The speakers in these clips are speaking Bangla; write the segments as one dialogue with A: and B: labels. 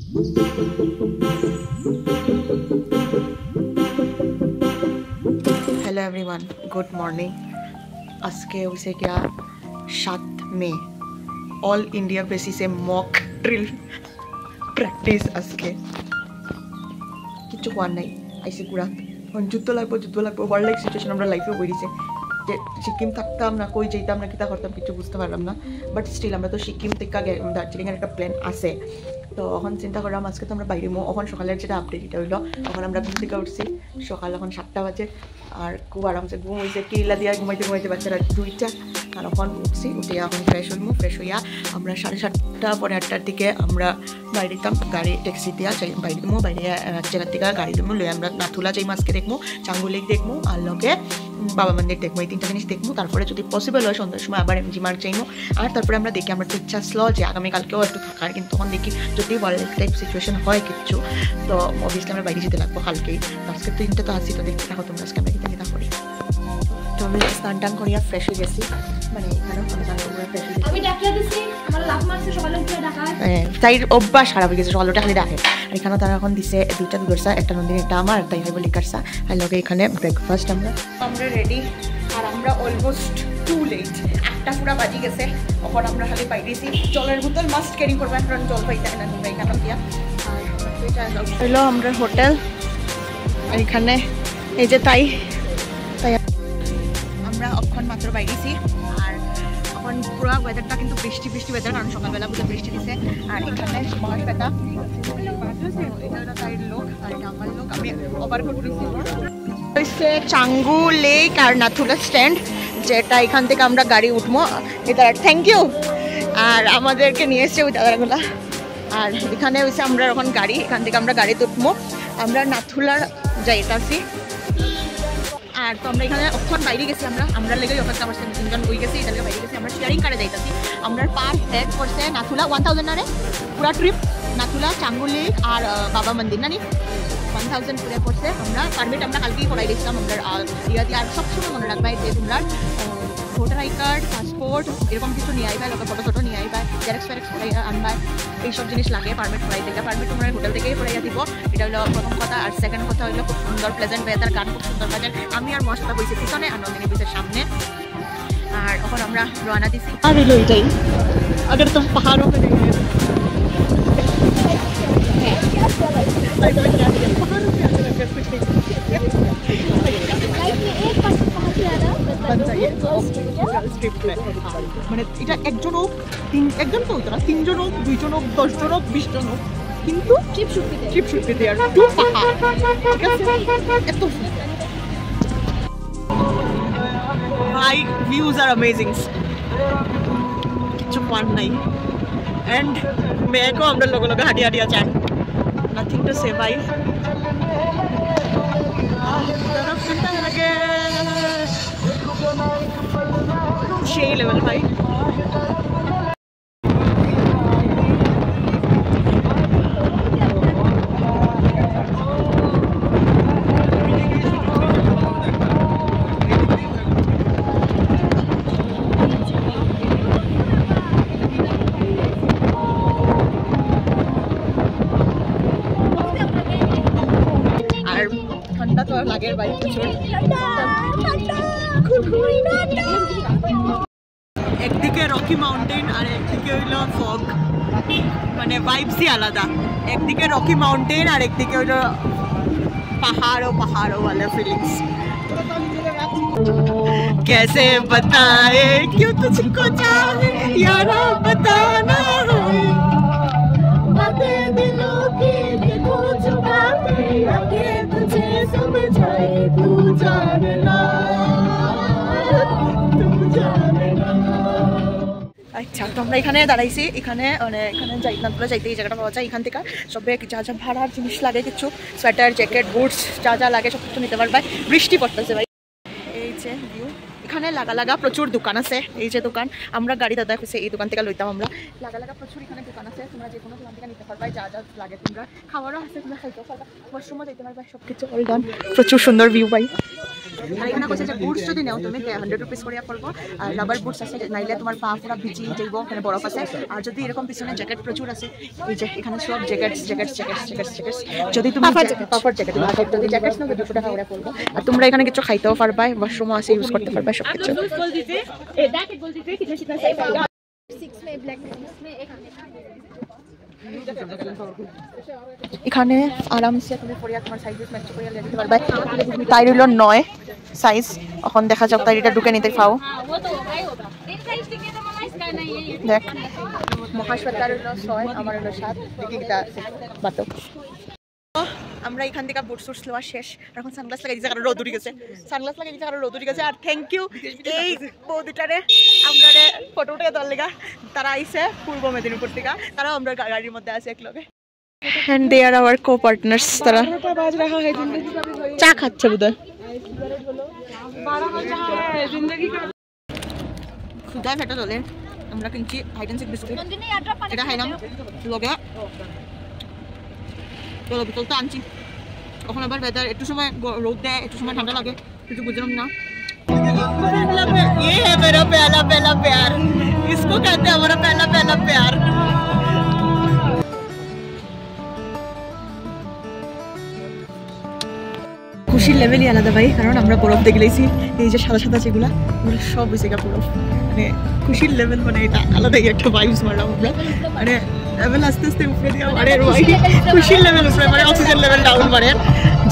A: Hello everyone, good morning. आज के उसे क्या 7 मई all India basis mock drill practice आज के किच्छु कोয়ার নাই আইসি গুড়া যুদ্ধ লাগবো ওয়ার্ল্ড লাইফ সিচুয়েশন আমরা লাইফে বইছে যে সিকিম থাকতাম না কই যাইতাম না কিতা করতাম কিছু বুঝতে পারলাম না বাট স্টিল আমরা তো সিকিম থেকে দার্জিলিংয়ের একটা প্ল্যান আছে তো এখন চিন্তা করলাম আজকে তো আমরা বাইরে এখন সকালের যেটা আপডেট এটা হইলো এখন আমরা ঘুম থেকে উঠছি সকাল এখন 7টা বাজে আর খুব আরামসে ঘুম হয়েছে কেলা দিয়া ঘুমাইতে বাচ্চারা 2টা আর এখন উঠছি উঠে এখন ফ্রেশ হইয়া আমরা 7:30 পরে 8টার দিকে আমরা বাইরে দিতাম গাড়ি ট্যাক্সি দিয়া যাই বাইরে দিমো বাইরে জায়গা থেকে গাড়ি দিমো লই আমরা নাথুলা যাই মাছকে দেখবো চাঙ্গু লেক দেখবো আর লগে বাবা মন্দির দেখবো এই 3টা জিনিস দেখবো তারপরে যদি পসিবল হয় সন্ধ্যার সময় আবার এমজি মার্ক যাইমো আর তারপরে আমরা দেখি আমরা তো ইচ্ছা আসলো যে আগামীকালকেও একটু থাকার কিন্তু তখন দেখি যদি ওয়ার্ল্ড টাইপ সিচুয়েশন হয় কিছু তো অবভিয়াসলি আমরা বাইরে যেতে লাগবো কালকেই আজকে তো ইনটা তো আসি তো দেখতে থাকো তোমরা আজকে আমরা কিতা কিতা করি তো আমি স্নান টান করিয়া ফ্রেশ হয়ে গেছি মানে এখানে আমি ডাকিয়ে দিছি আমার লাভ মারছে সকালে উঠে ডাকা তাই অভ্যাস খারাপ হয়ে গেছে সকালে উঠে খালি ডাকে আর এখানে তারা এখন দিছে 2টা দুধরসা একটা নন্দিনী একটা আমার তাই ভাই বলি কাটসা আর লগে এখানে ব্রেকফাস্ট আমরা রেডি আর আমরা অলমোস্ট টু লেট 8টা পুরা বাজি গেছে এখন আমরা খালি পাইতেছি জলের বোতল মাস্ট ক্যারি করবেন কারণ জল পাইতে না তোমরা এখানে দিয়া আর হইলো আমরা হোটেল এখানে এই যে তাই আমরা অক্ষণ মাত্র বাইরেছি আর এখন পুরো ওয়েদারটা কিন্তু বৃষ্টি ওয়েদার কারণ সকালবেলা পুরো বৃষ্টি দিছে আর এখানে মহাশ পেতা এটা হলো তাই লোক আর এটা আমার লোক আমি ওভার করতেছি হচ্ছে চাঙ্গু লেক আর নাথুলা স্ট্যান্ড যেটা এখান থেকে আমরা গাড়ি উঠবো এটা থ্যাংক ইউ আর আমাদেরকে নিয়ে এসছে ওই দাদাগুলা আর এখানে হচ্ছে আমরা এখন গাড়ি এখান থেকে আমরা গাড়িতে উঠবো আমরা নাথুলার যাইতাছি আর তো আমরা এখানে অক্ষণ বাইরে গেছি আমরা লেগেই অপেক্ষা করছি 3জন হয়ে গেছি এটা বাইরে গেছি আমরা শেয়ারিং কারে যাইতাছি আমরা পার হেড করছে নাথুলা 1000 না রে পুরা ট্রিপ নাথুলা চাঙ্গু লেক আর বাবা মন্দির না নি 1000 পুরো করছে আমরা পারমিট আমরা কালকেই করাই দিয়েছিলাম আমরা ইয়াতে আর সবসময় মনে রাখবাই যে তোমরা ভোটার আই কার্ড পাসপোর্ট এরকম কিছু নিয়ে আইবা লোকের ফটো নিয়ে আইবা জেরক্স আনবা এইসব জিনিস লাগে পারমিট করাই থেকে পারমিট তোমরা হোটেল থেকেই করাইয়া দিব এটা হলো প্রথম কথা আর সেকেন্ড কথা হলো খুব সুন্দর প্লেজেন্ট ওয়েদার গান খুব সুন্দর বাজে আমি আর মশলা বইছি পিছনে আর নন্দিনী বইছে সামনে আর এখন আমরা রওনা দিছি আর হইলো এটাই अगर तुम पहाड़ों पे नहीं गए মানে এটা একজন হোক একজন তো হইতো না 3জন হোক 2জন হোক 10জন হোক 20জন হোক কিন্তু ট্রিপ শুট দিতে আর টু পাহাড় ঠিক আছে এত ভাই ভিউজ আর অ্যামেজিং কিছু পান নাই এন্ড মেয়েকেও আমরা লগে হাঁটিয়া যান নাথিং টু সে ভাই সেই লেভেল ভাই ঠান্ডা তো লাগের বাইক প্রচুর একদিকে রকি মাউন্টেন আর একদিকে হইলো ফগ মানে ভাইবসই আলাদা একদিকে রকি মাউন্টেন আর একদিকে হইলো পাহাড় वाला फीलिंग्स कैसे बताए क्यों तुझको चाहे यारा बताना बातें दिलों की देखो छुपाते आगे तुझे समझाए तू जानना আচ্ছা তো আমরা এখানে দাঁড়াইছি এখানে মানে এখানে নাথুলা যাইতে এই জায়গাটা পাওয়া যায় এখান থেকে সবে যা ভাড়ার জিনিস লাগে কিছু সোয়েটার জ্যাকেট বুটস যা লাগে সব কিছু নিতে পারবে বৃষ্টি পড়তেছে ভাই এই যে ভিউ এখানে লাগা প্রচুর দোকান আছে এই যে দোকান আমরা গাড়ি দাদা হচ্ছে এই দোকান থেকে লইতাম আমরা লাগা প্রচুর এখানে দোকান আছে তোমরা যে কোনো দোকান থেকে নিতে পারবে যা লাগে তোমরা খাবারও আছে তোমরা খাইতে পারবে ওয়াশরুমও যেতে পারবে সব কিছু অল ডান প্রচুর সুন্দর ভিউ ভাই আর এখানে কইছে যে বুটস যদি নাও তুমি 100 রুপিস করিয়া পড়বো আর রাবার বুটস আছে নাইলে তোমার পা পুরো ভিজি যাইব এখানে বরফ আছে আর যদি এরকম পিছনে জ্যাকেট প্রচুর আছে এই যে এখানে সব জ্যাকেটস যদি তুমি পাফার জ্যাকেট যদি জ্যাকেটস নাও 200 টাকা করে পড়বো আর তোমরা এখানে কিছু খাইতেও পারবা ওয়াশরুমও আছে ইউজ করতে পারবা সব কিছু এখানে আরামসে তুমি পরিয়া তোমার সাইজ ম্যাচ করিয়া দিতে পারবা তাই হলো 9 সাইজ এখন দেখা যাক তাই এটা ঢুকে নিতে পাও দেখ মহাশ্বেতার হলো 6 আমার হলো 7 দেখি কিটা বাতো আমরা এখান থেকে বুট সুটস লওয়া শেষ এখন সানগ্লাস লাগাই দিয়েছে কারণ রোদ উঠে গেছে আর থ্যাংক ইউ এই বৌদিটারে আমরা ফটো উঠে দেওয়ার লেগা তারা আইছে পূর্ব মেদিনীপুর থেকে তারাও আমরা গাড়ির মধ্যে আছে একলগে and they are our co-partners তারা চা খাচ্ছে বোধহয় সুদা ফেটা চলে আমরা কিনছি হাইড এন্ড সিক বিস্কুট এটা খাইলাম লগে চলো বোতলটা আনছি এখন আবার বেদার একটু সময় রোদ দেয় একটু সময় ঠান্ডা লাগে কিছু বুঝলাম না ये है मेरा पहला प्यार इसको कहते हैं हमारा पहला प्यार খুশির লেভেলই আলাদা ভাই কারণ আমরা বরফ দেখে গেছি এই যে সাদা সাদা যেগুলা ওগুলো সব হয়েছে বরফ মানে খুশির লেভেল মানে এটা আলাদাই একটা ভাইবস মারলাম আমরা মানে লেভেল আস্তে আস্তে উপরে দিয়ে বাড়ে খুশির লেভেল উপরে মানে অক্সিজেন লেভেল ডাউন বাড়ে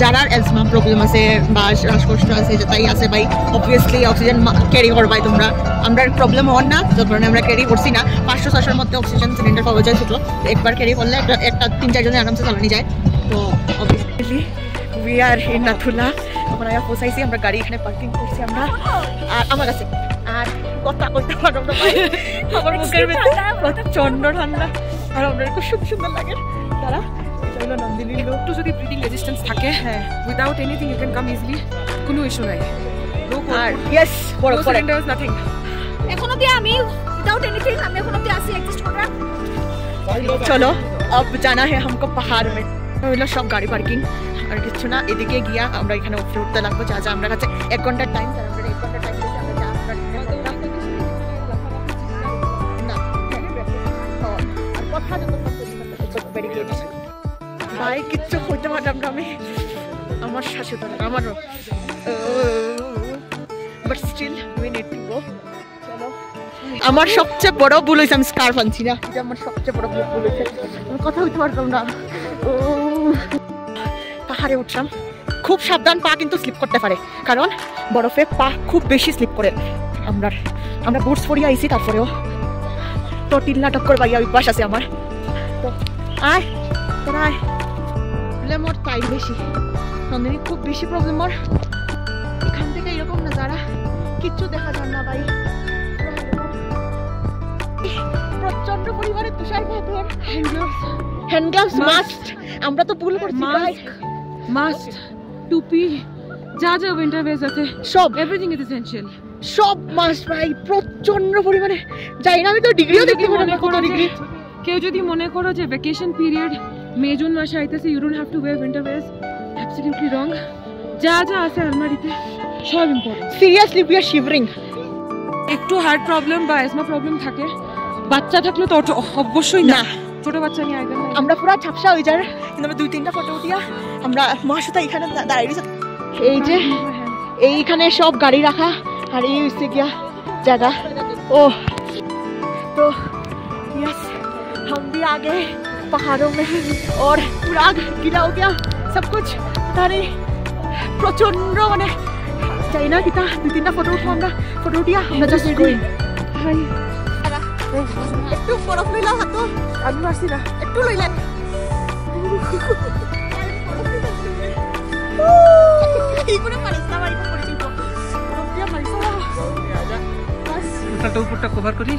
A: যারা অ্যাজমা প্রবলেম আছে বা শ্বাসকষ্ট আছে তাই আছে ভাই অবভিয়াসলি অক্সিজেন ক্যারি করবাই তোমরা আমরা প্রবলেম হওয়ার না যার কারণে আমরা ক্যারি করছি না 500-600 মধ্যে অক্সিজেন সিলিন্ডার পাওয়া যায় ছোটো একবার ক্যারি করলে একটা 3-4 জনে আরামসে চালানো যায় তো obviously we are in Nathula আমরা পৌঁছাইছি আমরা গাড়ি এখানে পার্কিং করছি আমরা আর আমার কাছে আর কথা কইতে পারবো না ভাই আমার মুখের ভিতরে প্রচন্ড ঠান্ডা আর আমরা খুব সুন্দর লাগে তারা এটা হলো নন্দিনীর লোক
B: একটু যদি ব্রিদিং রেজিস্ট্যান্স থাকে হ্যাঁ without anything you can come easily কোনো ইস্যু নাই
A: আর ইয়েস বড়
B: সিলিন্ডার ইজ নাথিং
C: এখন অবধি আমি উইদাউট এনিথিং আমি এখন অবধি আসি অ্যাডজাস্ট করা
A: চলো अब जाना है हमको पहाड़ में হলো সব গাড়ি পার্কিং আর কিছু না এদিকে গিয়া আমরা এখানে উপরে উঠতে লাগবো যা যা আমরা কাছে 1 ঘন্টার টাইম তার আমরা 1 ঘন্টার টাইম দিয়েছি আমরা যা না আর কথা যত ব্যারিকেড ভাই কিচ্ছু কইতে পারলাম না আমি আমার শাশুড়ি তো আমারও but still we need to go চলো আমার সবচেয়ে বড় ভুল হয়েছে আমি স্কার্ফ আনছি না এটা আমার সবচেয়ে বড় ভুল হয়েছে আমি কথা বলতে পারতাম না পাহাড়ে উঠলাম খুব সাবধান পা কিন্তু স্লিপ করতে পারে কারণ বরফে পা খুব বেশি স্লিপ করে আমরা বুটস পরিয়ে আইছি তারপরেও তো তিল নাটক করে বাইয়া অভ্যাস আছে আমার তো আয় তোরা আয় প্রবলেম ওর তাই বেশি নন্দিনী খুব বেশি প্রবলেম ওর এখান থেকে এরকম না যারা কিচ্ছু দেখা যায় না ভাই প্রচন্ড পরিমাণে তুষার পাথর হ্যান্ড গ্লাভস মাস্ট আমরা তো ভুল করছি
B: মাস্ট টুপি যা যা উইন্টার ওয়্যারস আছে
A: সব
B: এভরিথিং ইজ এসেনশিয়াল
A: সব মাস্ট ভাই প্রচন্ড পরিমাণে যাই না আমি তো ডিগ্রিও দেখতে পারি না কত ডিগ্রি
B: কেউ যদি মনে করো যে ভ্যাকেশন পিরিয়ড মে জুন মাসে আইতেছে you don't have to wear winter wears absolutely wrong যা যা আছে আলমারিতে সব important
A: seriously we are shivering
B: একটু হার্ট প্রবলেম বা অ্যাজমা প্রবলেম থাকে বাচ্চা থাকলে তো অবশ্যই না ছোট বাচ্চা নিয়ে আইতেন
A: আমরা পুরো ঝাপসা হয়ে যায় কিন্তু আমরা 2-3টা ফটো উঠিয়া আমরা মহাশ্বেতা এখানে দাঁড়িয়ে এই যে এইখানে সব গাড়ি রাখা আর এই হচ্ছে গিয়া জায়গা ও তো यस हम भी आ गए पहाड़ों में और पूरा गीला हो गया सब कुछ তারে প্রচন্ড মানে যাই না কিটা 2-3টা ফটো উঠবো আমরা ফটো উঠিয়া আমরা জাস্ট গোইং হাই একটু বরফ লইলাম হাতো আমি পারছি না একটু লইলেন এই করে পারিস না ভাই পরিচিত বরফ দিয়া পারিস না বাস
B: ওটা উপরটা কভার করি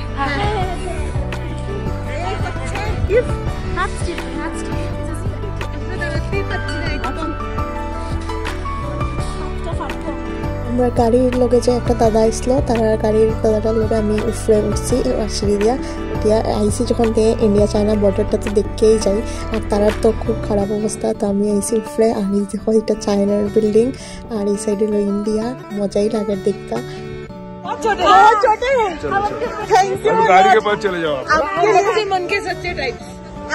C: ইফ not still
D: আমরা গাড়ির লগে যে একটা দাদা আসলো তার গাড়ির দাদাটার লগে আমি উপরে উঠছি সিঁড়ি দিয়া ইন্ডিয়া আইসি যখন থেকে ইন্ডিয়া চায়না বর্ডারটা তো দেখতেই যাই আর তারার তো খুব খারাপ অবস্থা তো আমি আইসি উপরে আর এই দেখো এটা চায়নার বিল্ডিং আর এই সাইডে হলো ইন্ডিয়া মজাই লাগে দেখতে
E: गाड़ी के पास चले जाओ
B: आपके मन के सच्चे टाइप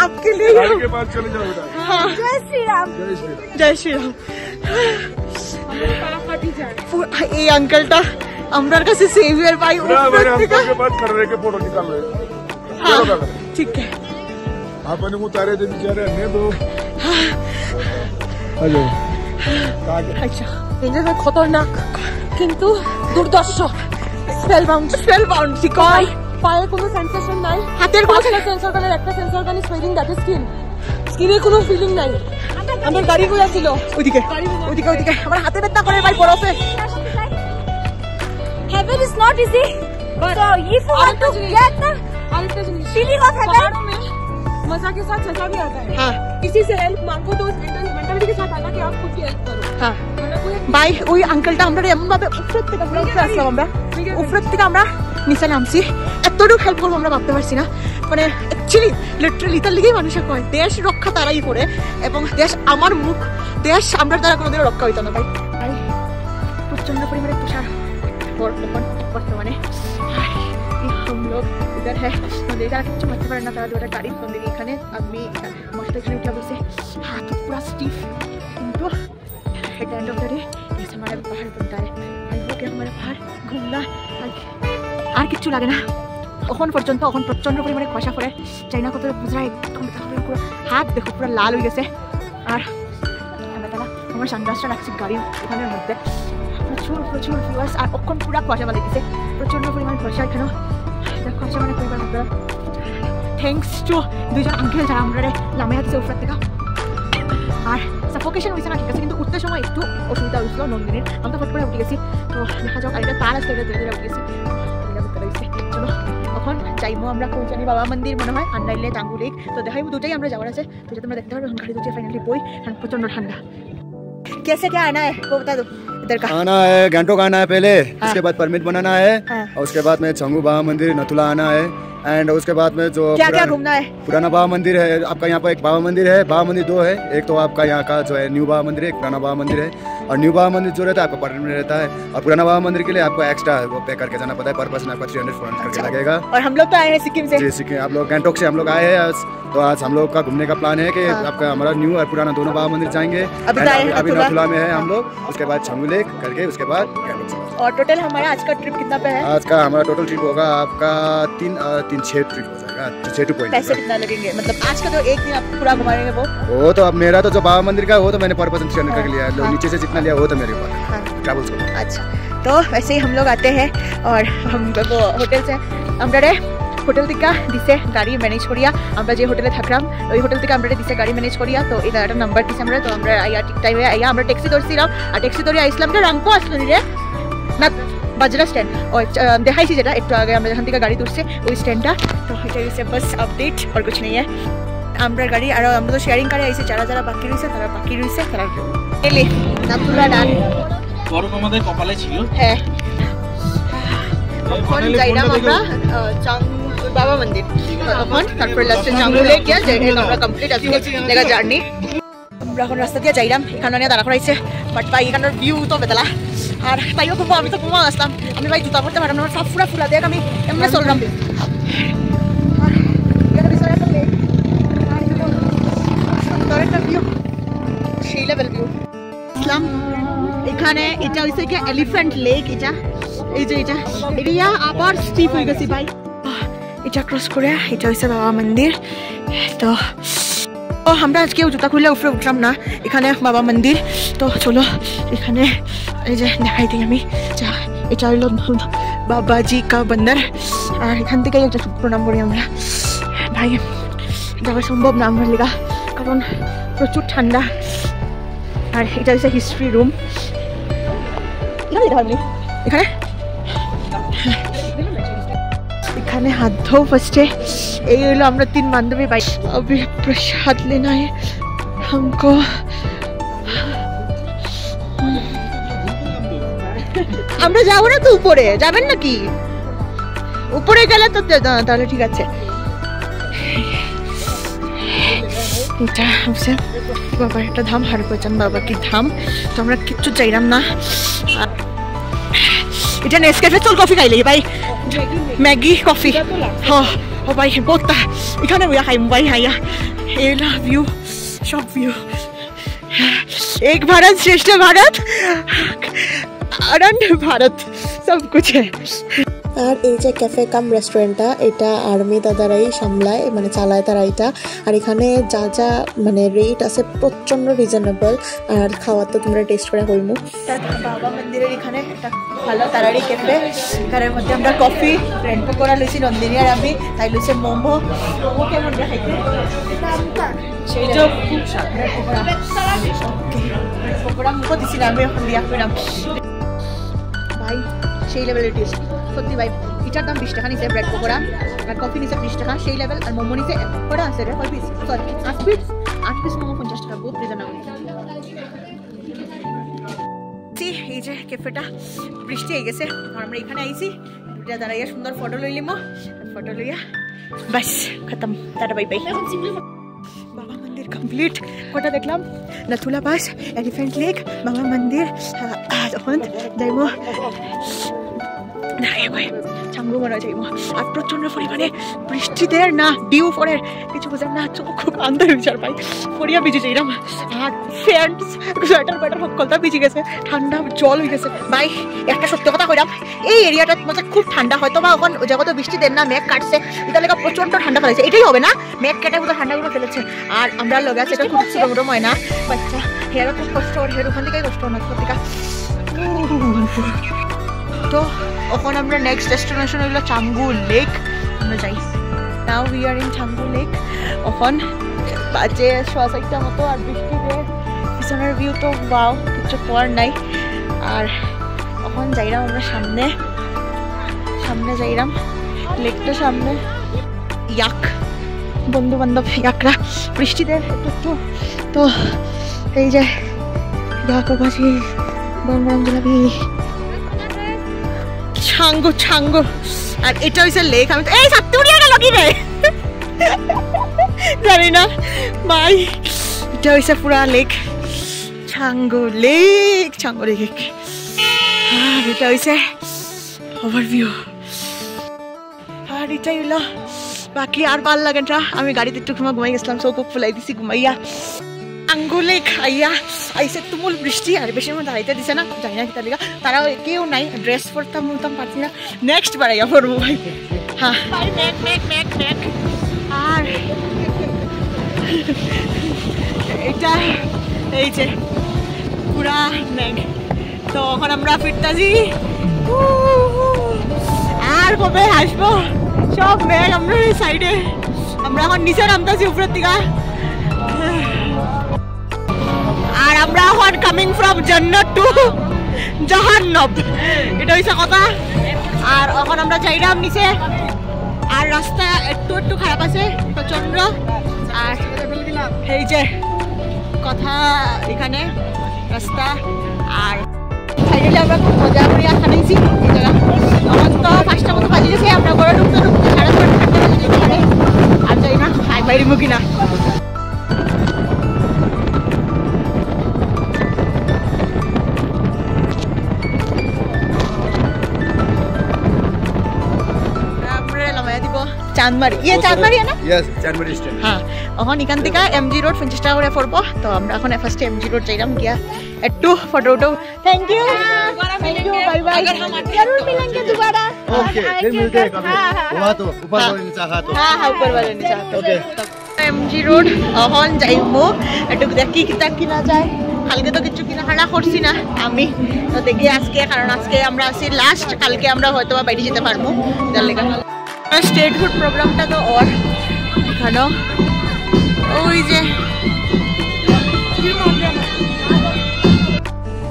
A: आपके लिए
E: गाड़ी के पास चले जाओ बेटा
C: জয় শ্রীরাম
A: জয় শ্রীরাম
B: फाटी जाए
A: এই আঙ্কেলটা আমার কাছে সেভিয়ার ভাই
E: मेरे अंकल के पास खड़े रह के फोटो निकाल रहे
A: हाँ ठीक है
E: आपने उतारे थे बेचारे अन्य दो
A: अच्छा
B: নিজেদের খতরনাক কিন্তু দুর্দর্শ স্পেলবাউন্ড
A: ঠিক
B: পায়ে পায়ে কোনো সেন্সেশন নাই
A: হাতের
B: পাঁচটা সেন্সর গানের একটা সেন্সর গান ইজ ফিলিং দ্যাট ইজ স্কিনে কোনো ফিলিং নাই আমার গাড়ি গুলা ছিল
A: ওইদিকে ওইদিকে ওইদিকে আমার হাতে ব্যথা করে ভাই বরফে
C: heaven is not easy so if you want to get the
B: Aditya ji
C: feeling of heaven
B: पहाड़ों में मजा के साथ सजा भी आता है
A: हाँ
B: किसी से हेल्प मांगो तो उस मेंटालिटी के साथ आना कि आप खुद की हेल्प करो
A: हाँ
B: वरना कोई
A: ভাই ওই আঙ্কেলটা আমরা এমন ভাবে উপরের থেকে আমরা উঠে আসলাম আমরা উপরের থেকে আমরা নিচে নামছি এতটুকু হেল্প করবো আমরা ভাবতে পারছি না মানে অ্যাকচুয়ালি লিটারালি তার লিগেই মানুষের কয় দেশ রক্ষা তারাই করে এবং দেশ আমার মুখ দেশ আমরা দ্বারা কোনোদিনও রক্ষা হইতো না ভাই ভাই প্রচন্ড পরিমাণে তুষার বর্তমানে हम लोग इधर है नदी যারা কিছু করতে পারে না তারা ওটা গাড়ি ফোন দিই এখানে আমি মাস্টার এখানে উঠে বসে হাত পুরো স্টিফ কিন্তু at the end of the day ऐसा हमारा पहाड़ बनता है वो कि हमारा पहाड़ घूमना আর কিছু লাগে না এখন পর্যন্ত এখন প্রচন্ড পরিমাণে কুয়াশা পড়ে চাইনা কত বুঝরা একদম পুরো হাত দেখো পুরো লাল হয়ে গেছে আর আমার সানগ্লাসটা রাখছি গাড়ির ওখানের মধ্যে প্রচুর প্রচুর ভিউয়ার্স আর ওখান পুরো কুয়াশা বালি দিছে প্রচন্ড পরিমাণে কুয়াশা এখানেও কুয়াশা মানে পরিবার আপনারা থ্যাংকস টু দুজন আঙ্কেল যারা আমরা লামে হাতে উপর থেকে আর সাফোকেশন হয়েছে না ঠিক আছে কিন্তু উঠতে সময় একটু অসুবিধা হয়েছিল নন্দিনীর আমি তো ফট করে উঠে গেছি তো দেখা যাক আর এটা তার আসতে ধীরে ধীরে উঠে গেছি চলো তখন যাইবো আমরা কৌচানি বাবা মন্দির মনে হয় আর নাইলে টাঙ্গু লেক তো দেখাইবো দুটাই আমরা যাওয়ার আছে তো তোমরা দেখতে পারবে গাড়ি দুটো ফাইনালি বই কারণ প্রচন্ড ঠান্ডা कैसे क्या आना है वो बता दो इधर का
F: आना है गैंगटॉक आना है पहले उसके बाद परमिट बनाना है और उसके बाद में छंगू बाबा मंदिर नथुला आना है एंड उसके बाद में जो
A: क्या क्या घूमना है
F: पुराना बाबा मंदिर है आपका यहाँ पर एक बाबा मंदिर है बाबा मंदिर दो है एक तो आपका यहाँ का जो है न्यू बाबा मंदिर है एक पुराना बाबा मंदिर है और न्यू बाबा मंदिर जो रहता है आपका परमिट में रहता है और पुराना बाबा मंदिर के लिए आपको एक्स्ट्रा वो पे करके जाना पड़ता है पर पर्सन आपका 300 करके लगेगा
A: और हम लोग तो आए हैं सिक्किम से
F: जी सिक्किम आप लोग गैंगटॉक से हम लोग आए हैं तो आज हम लोग का घूमने का प्लान है कि आपका हमारा न्यू और पुराना दोनों बाबा मंदिर जाएंगे अभी नथुला में है हम लोग उसके बाद छंगू लेक करके उसके बाद
A: और टोटल हमारा आज का ट्रिप कितना पे है
F: आज का हमारा टोटल ट्रिप होगा आपका 6 ट्रिप हो जाएगा 6 पॉइंट
A: पैसे कितना लगेंगे मतलब आज का जो एक दिन आप पूरा घुमाएंगे
F: वो तो अब मेरा तो जो बाबा मंदिर का वो तो मैंने पर पर्सन 300 करके लिया है नीचे से जितना लिया वो तो मेरे ऊपर ट्रैवल्स को
A: अच्छा तो वैसे ही हम लोग आते हैं और हम वो होटल से আমরা হোটেল থেকে দিছে গাড়ি ম্যানেজ করিয়া আমরা যে হোটেলে থাকলাম ওই হোটেল থেকে আমরা দিছে গাড়ি ম্যানেজ করিয়া তো এটা একটা নাম্বার দিছে আমরা তো আমরা আইয়া ঠিক টাইমে আইয়া আমরা ট্যাক্সি ধরছিলাম আর ট্যাক্সি ধরে আইসলাম যে রামকো আসলো রে না বাজরা স্ট্যান্ড ওই দেখাইছি যেটা একটু আগে আমরা যেখান থেকে গাড়ি ধরছে ওই স্ট্যান্ডটা তো এটা হচ্ছে বাস আপডেট আর কিছু নেই আমরা গাড়ি আর আমরা তো শেয়ারিং করে আইছি যারা যারা বাকি রয়েছে তারা এলি নাতুলা ডান
G: বড় আমাদের কপালে ছিল
A: হ্যাঁ এখন যাইলাম আমরা বাবা মন্দির তখন তারপর লাস্টে জাঙ্গু লেক গিয়া যে আমরা কমপ্লিট আজকে দেখা জার্নি আমরা এখন রাস্তা দিয়ে যাইলাম এখানে নিয়ে দাঁড়া করাইছে বাট ভাই এখানের ভিউ তো বেতলা আর ভাইও ঘুমো আমি তো ঘুমো আসলাম আমি ভাই জুতা পরতে পারলাম আমার সব পুরা ফুলা দেখ আমি এমনি চললাম সেই লেভেল ভিউ ইসলাম এখানে এটা হইছে কি এলিফ্যান্ট লেক এটা এই যে এটা এরিয়া আবার স্টিপ হয়ে গেছে ভাই এটা ক্রস করে এটা হইছে বাবা মন্দির তো আমরা আজকেও জুতা খুলে উপরে উঠলাম না এখানে বাবা মন্দির তো চলো এখানে এই যে দেখাই দিই আমি এটা হইল বাবাজি কা বন্দর আর এখান থেকে একটা প্রণাম করি আমরা ভাই যাওয়া সম্ভব না আমার লেগা কারণ প্রচুর ঠান্ডা আর এটা হচ্ছে হিস্ট্রি রুম এখানে এখানে হাত ধো ফার্স্টে এই হলো আমরা 3 বান্ধবী ভাই अभी प्रसाद लेना है हमको আমরা যাবো না তো উপরে যাবেন নাকি উপরে গেলে তো তাহলে ঠিক আছে এটা হচ্ছে বাবার একটা ধাম, হরভজন বাবা কি ধাম। তো আমরা কিচ্ছু চাইলাম না। এটা নেসক্যাফে চল কফি খাইলে ভাই, ম্যাগি কফি। হ্যাঁ ও ভাই বহুতটা এখানে বইয়া খাইম ভাই। হাইয়া এলা ভিউ, সব ভিউ। एक भारत श्रेष्ठ भारत, अनंत भारत, सब कुछ है।
D: আর এই যে ক্যাফে কাম রেস্টুরেন্টটা, এটা আর্মি দাদারাই সামলায়, মানে চালায় তারা এটা। আর এখানে যা যা মানে রেট আছে প্রচণ্ড রিজনেবল। আর খাওয়ার তো তোমরা টেস্ট করে হইমু।
A: বাবা মন্দিরের এখানে একটা ভালো তারারি ক্যাফে, এখানের মধ্যে আমরা কফি, ব্রেড পকোড়া লইছি নন্দিনী আর আমি, তাই লইছে মোমো। মোমো কেমন দেখাইতে সেইটা খুব স্বাদ। পকোড়া মুখো দিছিলাম আমি, এখন দিয়া কইলাম ভাই সেই লেভেলের টেস্ট সত্যি ভাই। এটার দাম 20 টাকা নিছে, ব্রেড পকোড়া আর কফি নিছে 20 টাকা সেই লেভেল। আর মোমো নিছে কটা আছে রে, 5 পিস, সরি 8 পিস মোমো 50 টাকা, বহুত রিজনেবল। এই যে ক্যাফেটা বৃষ্টি হয়ে গেছে, আমরা এখানে আইছি, দুটা দাঁড়াইয়া সুন্দর ফটো লইলিম, ফটো লইয়া বাস খতম, টাটা বাই বাই। বাবা মন্দির কমপ্লিট, কটা দেখলাম নাথুলা পাস, এলিফ্যান্ট লেক, বাবা মন্দির। তখন যাইব চাঙ্গু মনে যাইব। আর প্রচন্ড পরিমাণে বৃষ্টিতে না ডিউ পরে কিছু বোঝার না, চোখ খুব আন্দার বিচার পাই, পড়িয়া ভিজে যাইলাম। আর ফ্যান্টস সোয়েটার ফেটার সকলটা ভিজে গেছে, ঠান্ডা জল হয়ে গেছে। ভাই একটা সত্য কথা কইলাম, এই এরিয়াটার মধ্যে খুব ঠান্ডা, হয়তো বা এখন জগত বৃষ্টি দেন না, মেঘ কাটছে, এটা লেগে প্রচন্ড ঠান্ডা ফেলেছে। এটাই হবে না, মেঘ কেটে কোথাও ঠান্ডাগুলো ফেলেছে। আর আমরা লগে আছে এটা খুব ছোটো হয় না বাচ্চা, হেয়ারও খুব কষ্ট, হেয়ার ওখান থেকেই কষ্ট না সত্যিকা। তো এখন আমরা নেক্সট ডেস্টিনেশন হইল চাঙ্গু লেক, আমরা যাই। Now we are in Changu lake. এখন বাজে 6:30 মতো, আর বৃষ্টিতে পিছনের ভিউ তো ওয়াও, কিছু করার নাই। আর এখন যাইলাম আমরা সামনে, সামনে যাইলাম লেকটা সামনে। ইয়াক বন্ধু বান্ধব ইয়াকরা বৃষ্টিতে একটু, তো এই যে ইয়াকো বাজি গরম গরম জিলাপি, ছাঙ্গু ছাঙ্গু। আর এটা হচ্ছে লেক। আমি তো এই সত্যি উড়িয়ে গেল কি রে জানি না ভাই, এটা হচ্ছে পুরা lake, Changu lake, Changu lake. আর এটা হচ্ছে ওভারভিউ। আর এটাই হলো বাকি, আর ভাল লাগে না। আমি গাড়িতে একটু ঘুমাই গেছিলাম, চোখ ফুলাই দিছি ঘুমাইয়া। আঙ্গুলে খাইয়া আইসে তুমুল বৃষ্টি, আর বেশি মধ্যে দাঁড়াইতে দিছে না, জানি না কি তার লিগা, তারাও কেউ নাই, ড্রেস পরতাম বলতাম পারছি না, নেক্সট বাড়াইয়া পড়বো ভাই। হ্যাঁ আর এটা এই যে পুরা মেঘ। তো এখন আমরা ফিরতাছি, আর কবে আসবো, সব মেঘ আমরা এই সাইডে। আমরা এখন নিচে নামতাছি উপরের দিকে। আর আমরা এখন কামিং ফ্রম জান্নাত টু জাহান্নাম, এটা হইছে কথা। আর এখন আমরা যাইলাম নিচে, আর রাস্তা একটু একটু খারাপ আছে প্রচন্ড। আর এই যে কথা এখানে রাস্তা, আর ফাইনালি আমরা খুব মজা করিয়া খাইছি এই জায়গা। তখন তো 5টা মতো বাজি গেছে, আমরা ঘরে ঢুকতে ঢুকতে 4:30 আর যাই না, বাইরে মুখি না। চাঁদমারি, ইয়ে চাঁদমারি না?
F: यस चांदमारी स्टैंड।
A: হ্যাঁ, এখন এখান থেকে এমজি রোড 50 টাকা করে পড়বো। তো আমরা এখন ফার্স্ট এমজি রোড যাইলাম, গিয়া একটু ফটো উঠো। থ্যাংক ইউ, বাই বাই, जरूर मिलेंगे दोबारा।
F: ओके फिर मिलते हैं कभी, वहां तो ऊपर वाले नीचे हां तो
A: হ্যাঁ হ্যাঁ উপর वाले नीचे हाथ।
F: ओके
A: এমজি রোড এখন যাইবো, একটু দেখি কিতা কিনা যায়। কালকে তো কিছু কিনা খানা করছি না আমি, তো দেখি আজকে, কারণ আজকে আমরা আছি লাস্ট, কালকে আমরা হয়তো বা বাইরে যেতে পারবো। যার লেগে স্ট্রিট ফুড প্রোগ্রামটা তো ওর এখানেও ওই যে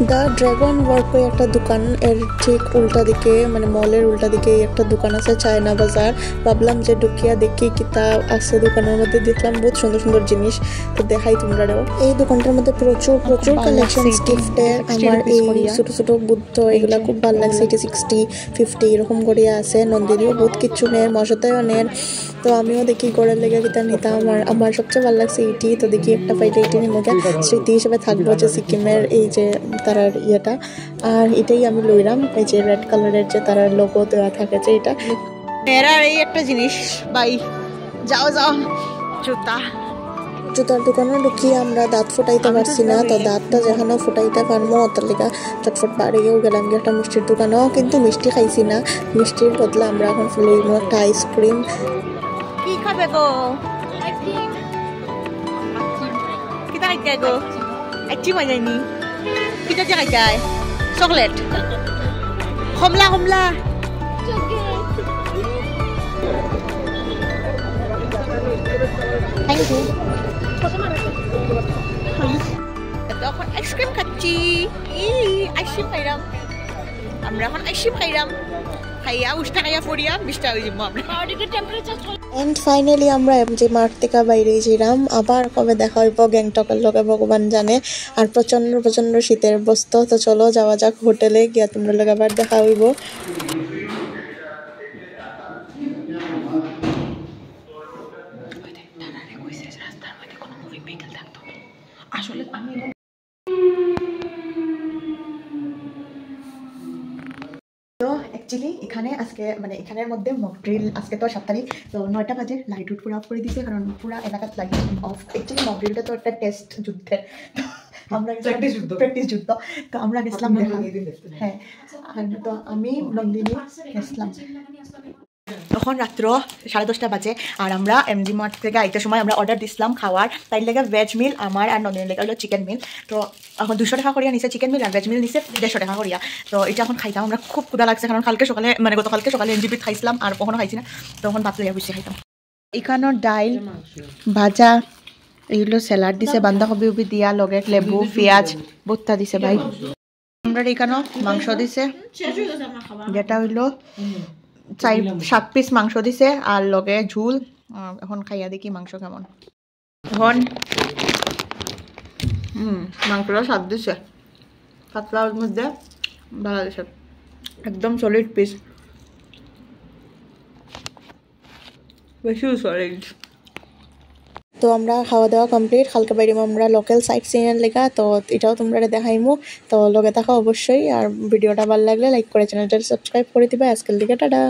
D: দ্য ড্রাগন ওয়ার্ক একটা দোকান এর ঠিক উল্টা দিকে মানে মলের উল্টা দিকে একটা দোকান আছে চায়না বাজার। ভাবলাম যে ঢুকিয়া দেখি কিতা আছে দোকানের মধ্যে, দেখলাম বহুত সুন্দর সুন্দর জিনিস, তো দেখাই তোমরাও। এই দোকানটার মধ্যে প্রচুর প্রচুর কালেকশন গিফটের। আমার এই ছোট ছোট বুদ্ধ এগুলা খুব ভালো লাগছে, এটা 60-50 এরকম করিয়া আছে। নন্দিনীও বহুত কিছু নেয়, মশাতেও নেয়, তো আমিও দেখি গড়ের লেগে কিতা নিতাম। আমার সবচেয়ে ভালো লাগছে এটি, তো দেখি একটা পাইলে এটি নিমকে স্মৃতি হিসেবে থাকবো যে সিকিমের এই যে তারার ইয়েটা। আর এটাই আমি লইলাম, এই যে রেড কালারের যে তারার লোগো দেওয়া থাকে যে এটা।
A: এরা এই একটা জিনিস বাই যাও যাও জুতা
D: জুতার দোকানে ঢুকিয়ে আমরা দাঁত ফুটাইতে পারছি না, তো দাঁতটা যেখানে ফুটাইতে পারবো তার লেগে চটফট বাড়িয়েও গেলাম গিয়ে একটা মিষ্টির দোকানেও, কিন্তু মিষ্টি খাইছি না, মিষ্টির বদলে আমরা এখন লইব একটা আইসক্রিম।
A: কি খাবে গো? কিতা খাইতে গো? আইসক্রিম হয়ে যায়নি? কিতা যে খাইতে? চকলেট কমলা কমলা থ্যাংক ইউ। এখন আইসক্রিম খাচ্ছি, আইসক্রিম খাইলাম আমরা, এখন আইসক্রিম খাইলাম, খাইয়া উষ্টা খাইয়া পড়িয়া 20 টাকা হয়ে যাবো আমরা।
D: এন্ড ফাইনালি আমরা এমজি মার্ট থেকে বাইরে ছিলাম। আবার কবে দেখা হইব গ্যাংটকের লগে ভগবান জানে। আর প্রচন্ড প্রচন্ড শীতের বস্ত, তো চলো যাওয়া যাক হোটেলে গিয়া তোমরা লগে আবার দেখা হইব।
B: আসলে আমি
A: তো অ্যাকচুয়ালি এখানে আজকে মানে এখানের মধ্যে মক ড্রিল, আজকে তো 7 তারিখ, তো 9টা বাজে লাইট উঠ পুরো অফ করে দিয়েছে, কারণ পুরো এলাকাত লাইট অফ। অ্যাকচুয়ালি মক ড্রিলটা তো একটা টেস্ট যুদ্ধের, তো আমরা প্র্যাকটিস যুদ্ধ, তো আমরা গেছিলাম দেখা। হ্যাঁ, তো আমি নন্দিনী গেছিলাম। তখন রাত্র 10:30 বাজে, আর আমরা এমজি মার্ট থেকে আইতে সময় আমরা অর্ডার দিছিলাম খাওয়ার, তাই লেগে ভেজ মিল আমার আর নন্দিনীর লেগে হলো চিকেন মিল। তো এখন 200 টাকা করিয়া নিছে চিকেন মিল, আর ভেজ মিল নিছে 150 টাকা করিয়া। তো এটা এখন খাইতাম, আমরা খুব ক্ষুধা লাগছে, কারণ কালকে সকালে মানে গতকালকে সকালে এনজিপিত খাইছিলাম আর কখনো খাইছি না, তখন ভাত লইয়া বসে খাইতাম। এখানে ডাইল ভাজা, এইগুলো স্যালাড দিছে, বান্ধাকপি উবি দিয়া, লগে লেবু পেঁয়াজ ভর্তা দিছে ভাই। আমরা এখানে মাংস দিছে, যেটা হইলো 4-7 পিস মাংস দিছে আর লগে ঝুল। এখন খাইয়া দেখি মাংস কেমন। এখন মাংসটা স্বাদ দিছে, পাতলার মধ্যে ভালো দিছে, একদম সলিড পিস, বেশি সলিড।
D: তো আমরা খাওয়া দাওয়া কমপ্লিট, হালকা বাইরে আমরা লোকাল সাইট সিনের লেখা, তো এটাও তোমরা দেখাইমু, তো লগে থাকা অবশ্যই। আর ভিডিওটা ভালো লাগলে লাইক করে চ্যানেলটা সাবস্ক্রাইব করে দিবা। আজকের দিকে টাটা।